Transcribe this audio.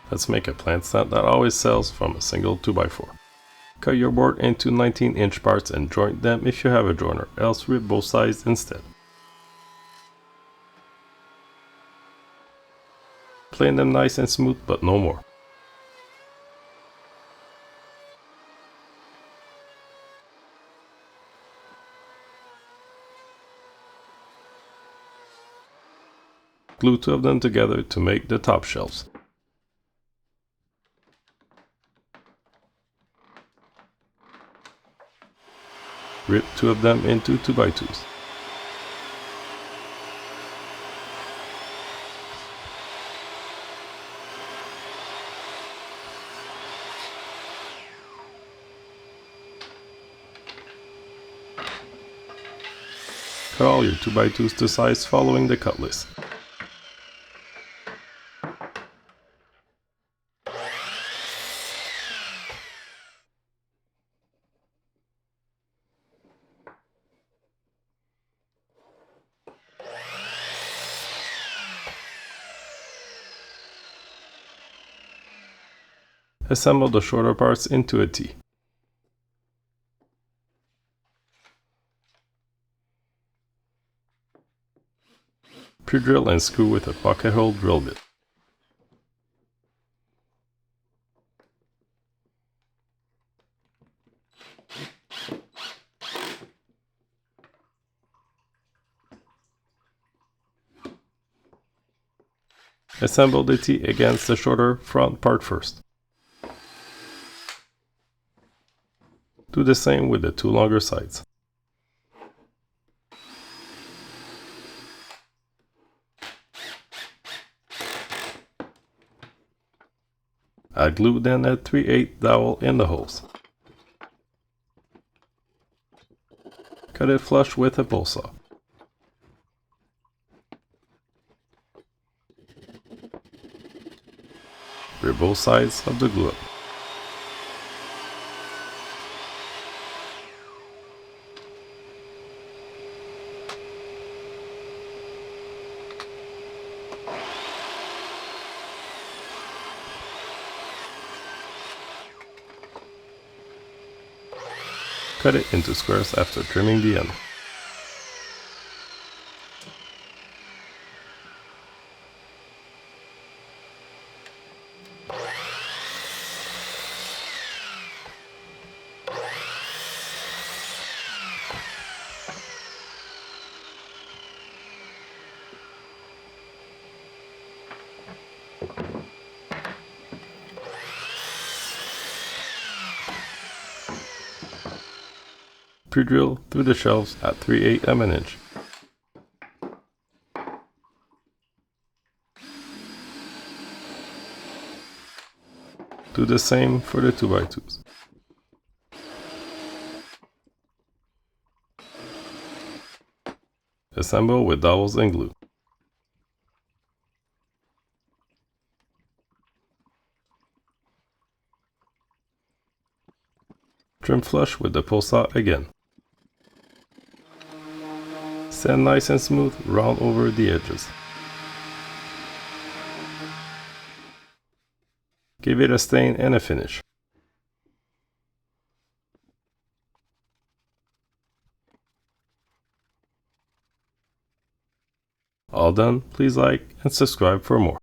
Let's make a plant stand that always sells from a single 2x4. Cut your board into 19-inch parts and joint them if you have a joiner, else rip both sides instead. Plane them nice and smooth, but no more. Glue 2 of them together to make the top shelves. Rip 2 of them into 2x2s. Cut all your 2x2s to size following the cut list. Assemble the shorter parts into a T. Pre-drill and screw with a pocket hole drill bit. Assemble the T against the shorter front part first. Do the same with the 2 longer sides. Add glue, then a 3/8 dowel in the holes. Cut it flush with a pole saw. Rip both sides of the glue up. Cut it into squares after trimming the end. Pre-drill through the shelves at 3/8 of an inch. Do the same for the 2x2s. Assemble with dowels and glue. Trim flush with the pole saw again. Sand nice and smooth, round over the edges. Give it a stain and a finish. All done, please like and subscribe for more.